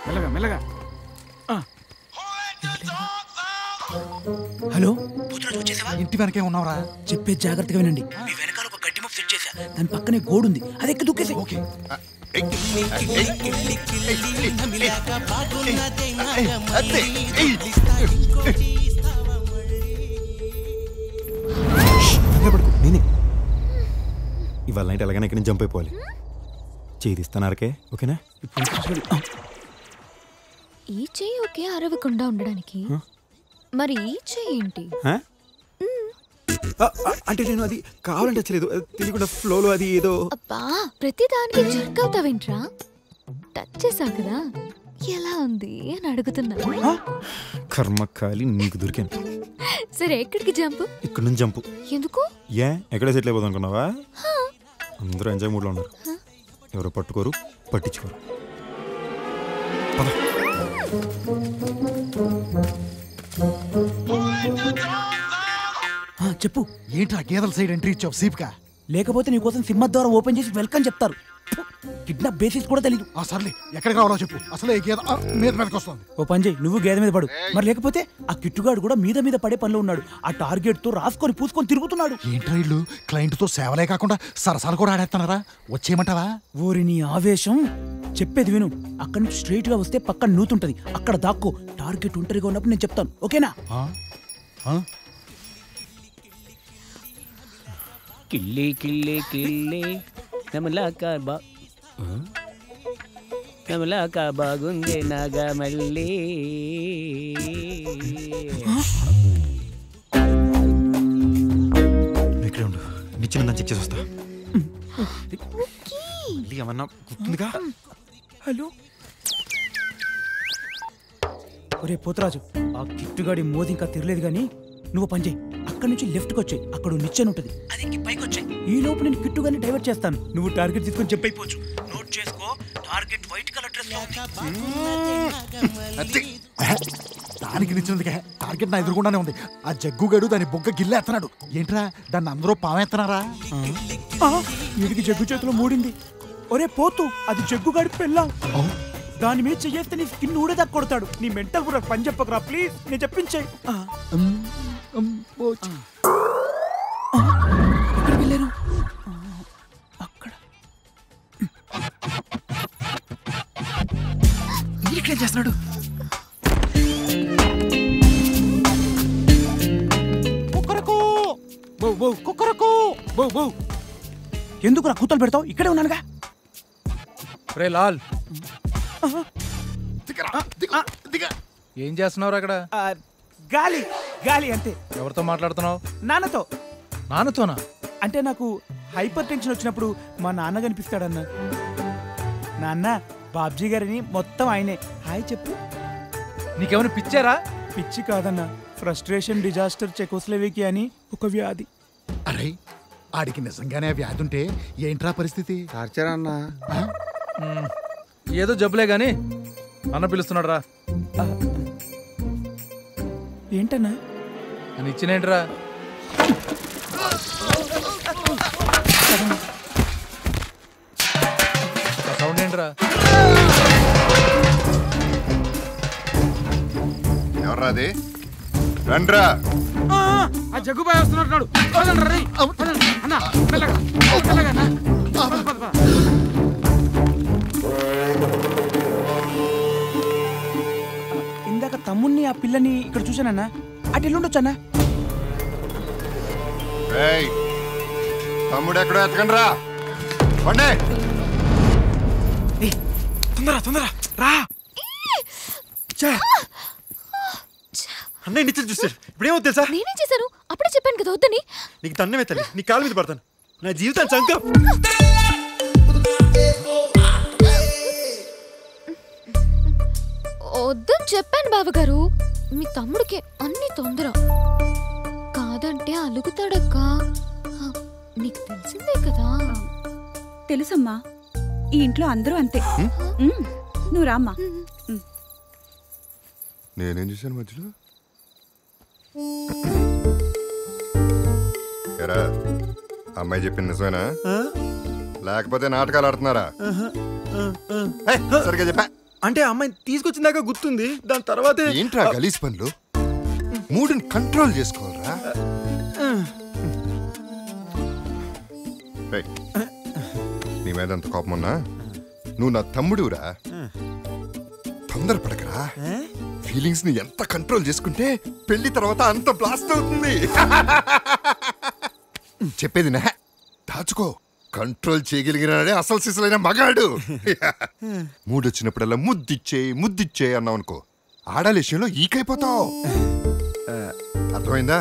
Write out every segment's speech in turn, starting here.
మెల్లగా మెల్లగా. హలో, ఇంటి వెనకే ఉన్నావురా? చెప్పే జాగ్రత్తగా వినండి. మీ వెనకాల ఒక గడ్డి మఫ్ సెట్ చేశా, దాని పక్కనే గోడుంది, అది ఎక్కి దూకేసి. ఓకే. నేనే ఇవాళ నైట్ ఎలాగైనా ఇక్కడి నుంచి జంప్ అయిపోవాలి. చేయిస్తానారకే ఓకేనా? ఈ చెయ్యి ఓకే అరవకుండా ఉండడానికి, మరి ఈ చెయ్యి ఏంటి? అంటే నేను అది కావాలంటే వచ్చలేదు, తెలియకుండా ఫ్లోలో అది ఏదో. అబ్బా, ప్రతి దానికి జర్క్ అవుతావేంట్రా? టచ్ చేసావు కదా, ఎలా ఉంది అని అడుగుతున్నా. కర్మకాలి నీకు దొరికాను. సరే, ఎక్కడికి జంప్? ఇక్కడ నుంచి జంపు. ఎందుకు? ఎక్కడే సెటిల్ అయిపోదాం అనుకున్నావా? అందరూ ఎంజాయ్ మూడ్లో ఉన్నారు, ఎవరు పట్టుకోరు పట్టించుకోరు. చెప్పు. ఏంట్రా గేదెల సైడ్ ఎంట్రీ ఇచ్చావు సీప్గా? లేకపోతే నీకోసం సింహ ద్వారం ఓపెన్ చేసి వెల్కమ్ చెప్తారు. కిడ్నాప్ బేసిస్ కూడా తెలీదు. సర్లే, ఎక్కడికి రావాలో చెప్పు. అసలు ఈ గేదె మీద మీదకి వస్తుంది. ఓ పని చేయి, నువ్వు గేదె మీద పడు. మరి లేకపోతే ఆ కిట్టుగాడు కూడా మీద మీద పడే పనిలో ఉన్నాడు. ఆ టార్గెట్ తో రాసుకొని పూసుకొని తిరుగుతున్నాడు. ఏంట్రా ఇల్లు క్లయింట్ తో సేవలే కాకుండా సరసాలు కూడా ఆడేస్తున్నారా? వచ్చేయమంటావా? ఓరి నీ ఆవేశం. చెప్పేది విను. అక్కడి నుంచి స్ట్రైట్ గా వస్తే పక్కన నూతుంటది, అక్కడ దాక్కో. టార్గెట్ ఒంటరిగా ఉన్నప్పుడు నేను చెప్తాను, ఓకేనా? కిల్లి కిల్లి కిల్లి నమలాక బాగుంది నాగా మళ్ళీ. ఇక్కడే ఉండు, నిచ్చిన చెక్ చేసి వస్తా. ఏమన్నా గుర్తుందిగా? హలో, ఒరే పోతరాజు, ఆ కిట్టుగాడి మోది ఇంకా తిరలేదు గానీ నువ్వు పని చేయి. అక్కడి నుంచి లెఫ్ట్కి వచ్చాయి, అక్కడ నిచ్చెన ఉంటుంది, అది పైకి వచ్చాయి. ఈ లోపు నేను కిట్టుగాని డైవర్ట్ చేస్తాను. నువ్వు టార్గెట్ తీసుకొని చెప్పైపోవచ్చు. నోట్ చేసుకో, టార్గెట్ వైట్ కలర్ డ్రెస్ లో ఉంది. దానికి నిచ్చినందుకే టార్గెట్ నా ఎదురుగుండానే ఉంది. ఆ జగ్గుగాడు దాని బొగ్గ గిల్లేస్తున్నాడు. ఏంట్రా దాన్ని అందరూ పావేస్తున్నారా? వీడికి జగ్గు చేతిలో మూడింది. ఒరే పోతు, అది జగ్గుగాడి పెళ్ళాం. దాని మీద చెయ్యేస్తే నీ స్కిన్ ఊడేదాకా కొడతాడు. నీ మెంటల్ కూడా పని చెప్పకరా ప్లీజ్, నేను చెప్పించే. ఎక్కడ వెళ్ళారు? అక్కడ. ఇక్కడేం చేస్తున్నాడు? ఎందుకు రా కూతలు పెడతావు? ఇక్కడే ఉన్నానుగా. రే లాల్, ఏం చేస్తున్నావు అక్కడ? గాలి గాలి అంతే. ఎవరితో మాట్లాడుతున్నావు? నాన్నతో. నాన్నతోనా? అంటే నాకు హైపర్ టెన్షన్ వచ్చినప్పుడు మా నాన్న కనిపిస్తాడన్న. నాన్న, బాబ్జీ గారిని మొత్తం ఆయనే. హాయ్ చెప్పు. నీకేమైనా పిచ్చారా? పిచ్చి కాదన్న, ఫ్రస్ట్రేషన్ డిజాస్టర్ చెకోస్లోవేకియా అని ఒక వ్యాధి. అరే, ఆడికి నిజంగానే ఆ వ్యాధి ఉంటే ఏంట్రా పరిస్థితి? టార్చర్ ఏదో జబ్బులే గాని అన్న పిలుస్తున్నాడు రా. ఏంటన్నా? అని ఇచ్చినేంట్రా? సౌండ్ ఏంట్రా? ఎవర్రా అది? రండ్రా. ఆ జగ్గుబాయ్ వస్తున్నట్టున్నాడు. ఇందాక తమ్ముణ్ణి ఆ పిల్లని ఇక్కడ చూశానన్నా. అటు ఎల్లుండొచ్చన్నా. తమ్ముడు ఎక్కడో ఎత్తకండి రా. తొందర తొందర రా. అన్నయ్య నిచ్చెన చూస్తాడు. ఇప్పుడేమో తెలుసా? నేనేం చేశాను? అప్పుడే చెప్పాను కదా వద్దని. నీకు దండం ఎత్తాలి, నీ కాళ్ళ మీద పడతాను. నా జీవితాన్ని చంక. వద్దని చెప్పాను బావగారు. మీ తమ్ముడికి అన్ని తొందర. కాదంటే అలుగుతాడక్క. నీకు తెలిసిందే కదా. తెలుసమ్మా, ఈ ఇంట్లో అందరూ అంతే. నువ్వు రామ్మా. నేనేం చూశాను మధ్యలో? ఎరా, అమ్మాయి చెప్పింది నిజమేనా లేకపోతే నాటకాలు ఆడుతున్నారా? సరిగ్గా చెప్పా. అంటే అమ్మాయి తీసుకొచ్చిందాక గుర్తుంది, దాని తర్వాతే ఏంట్రా గలీజ్ పనులు? మూడుని కంట్రోల్ చేసుకోవాలరా. రేయ్, నీ మీద అంత కోపం ఉన్నా నువ్వు నా తమ్ముడురా. తొందరపడకరా. ఫీలింగ్స్ ని ఎంత కంట్రోల్ చేసుకుంటే పెళ్లి తర్వాత అంత బ్లాస్ట్ అవుతుంది. చెప్పేది నా దాచుకో. కంట్రోల్ చేయగలిగినాడే అసలు సిసలైన మగాడు. మూడు వచ్చినప్పుడల్లా ముద్దిచ్చే అన్నావు అనుకో, ఆడాల విషయంలో ఈకైపోతావు. అర్థమైందా?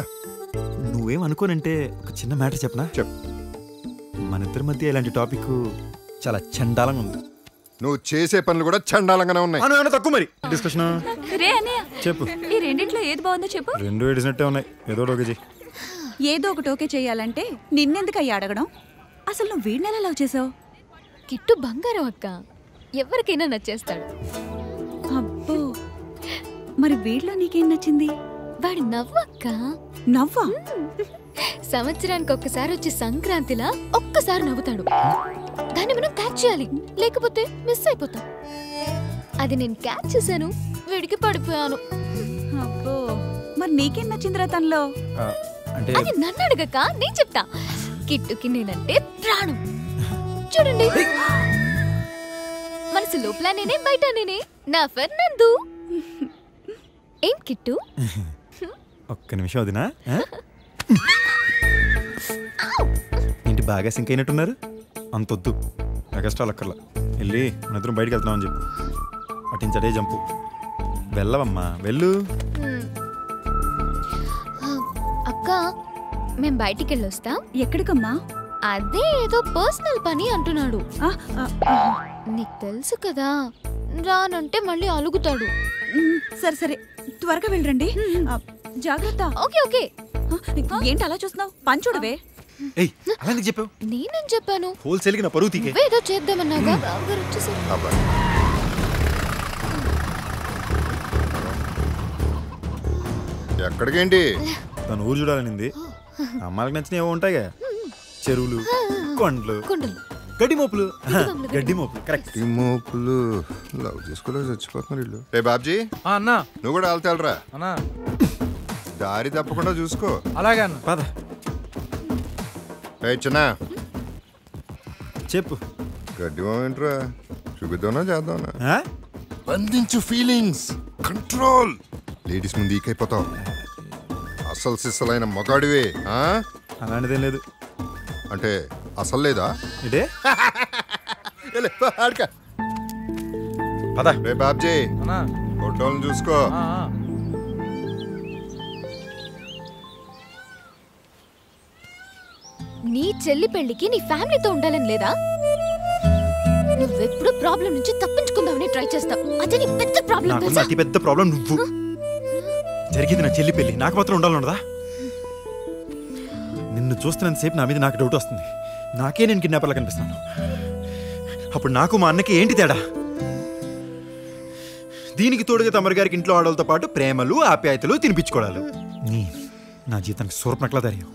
నువ్వేం అనుకోనంటే ఒక చిన్న మ్యాటర్ చెప్పనా? చెప్పు. మన ఇద్దరి మధ్య ఇలాంటి టాపిక్ చాలా చండాలంగా ఉంది. నువ్వు చేసే పనులు కూడా చండాలంగానే ఉన్నాయి. ఏమైనా తక్కువ మరి డిస్కషన్ రే అన్నయ్య, చెప్పు. ఈ రెండిట్లో ఏది బాగుందో చెప్పు. రెండు ఏడిసినట్టే ఉన్నాయి, ఏదో ఒకటి చెయ్యి. ఏదో ఒకటి ఓకే చేయాలంటే నిన్నెందుకు అయ్యి అడగడం? అసలు నువ్వు వీడినెలా లవ్ చేసావు? కిట్టు బంగారం అక్క, ఎవరికైనా నచ్చేస్తాడు. అబ్బో, మరి వీడిలో నీకేం నచ్చింది? వాడి నవ్వక్క. నవ్వా? సంవత్సరానికి ఒక్కసారి వచ్చి సంక్రాంతిలా ఒక్కసారి నవ్వుతాడు. దాన్ని మనం క్యాచ్ చేయాలి, లేకపోతే మిస్ అయిపోతాం. అది నేను క్యాచ్ చేశాను, వీడికి పడిపోయాను. అబ్బో, మరి నీకేం నచ్చిందిరా తనలో? అంటే అది నన్ను అడగక నేను చెప్తా. కిట్టుకి నేనంటే ప్రాణం. చూడండి, మనసు లోపల నేనే, బయట నేనే. నా ఫెర్నందు. ఏం కిట్టు? ఒక్క నిమిషం వదినా. ఏంటి బాగా సింక్ అయినట్టున్నారు? అంతొద్దు, ఎగస్ట్రాలు అక్కర్లా. వెళ్ళి మన ఇద్దరం బయటకు వెళ్తున్నామని చెప్పు. అటించడే జంపు. వెళ్ళవమ్మా, వెళ్ళు. అక్క, మేం బయటికి వెళ్ళొస్తాం. ఎక్కడికమ్మా? అదే ఏదో పర్సనల్ పని అంటున్నాడు. ఆ, ఆ, ఆ. నీకు తెలుసు కదా, రానంటే మళ్ళీ అలుగుతాడు. సరే సరే, త్వరగా వెళ్ళండి. జాగ్రత్త. Okay okay. ఏంటి అలా చూస్తున్నావు? పంచుడవే. ఏయ్, అలా ఎందుకు చెప్పావు? నేనేం చెప్పాను? హోల్సేల్కి నా పరువు తీకే. ఏదో చేద్దామన్నాగా రావుగారు వచ్చేసారు. అబ్బా, ఎక్కడికేంటి? తను ఊరు చూడాలనింది. అమ్మాయికి నచ్చినవి ఏవో ఉంటాయిగా, చెరువులు, కొండలు, కుండలు, గడ్డి మోపులు. గడ్డి మోపులు కరెక్ట్. ఈ మోపులు లవ్ చేసుకోలేదు, చచ్చిపోతున్నారు వీళ్ళు. రే బాబ్జీ, అన్నా నువ్వు కూడా వెళ్తారా? అన్నా దారి తప్పకుండా చూసుకో. అలాగే అన్న. పద. చిన్న చెప్పు. గడ్డి ఏంట్రా? చూపిద్దానా చేద్దానా? ఆ? బంధించు ఫీలింగ్స్, కంట్రోల్. లేడీస్ ముందు ఈకైపోతావు. అసలు సిస్సలైన మగాడివే. అలాంటిదేం లేదు. అంటే అసలు లేదా? ఇదే ఆడక. పద. రే బాబ్జీ, అన్నా ఫోటోలను చూసుకో. నీ చెల్లి పెళ్లికి నీ ఫ్యామిలీతో ఉండాలని లేదా? నువ్వెప్పుడు ప్రాబ్లం నుంచి తప్పించుకుందామని ట్రై చేస్తావు. అదే నీ పెద్ద ప్రాబ్లం. నాకున్న అతి పెద్ద ప్రాబ్లం నువ్వు. జరిగింది నా చెల్లి పెళ్లి, నాకు మాత్రం ఉండాలన్నదా? నిన్ను చూస్తున్నంతసేపు నా మీద నాకు డౌట్ వస్తుంది. నాకే నేను కిడ్నాపర్లా కనిపిస్తున్నాను. అప్పుడు నాకు మా అన్నకి ఏంటి తేడా? దీనికి తోడుగా తమరి గారికి ఇంట్లో ఆడవాళ్ళతో పాటు ప్రేమలు, ఆప్యాయతలు తినిపించుకోవడాలు. నా జీతానికి సూర్పనట్లా తయారు.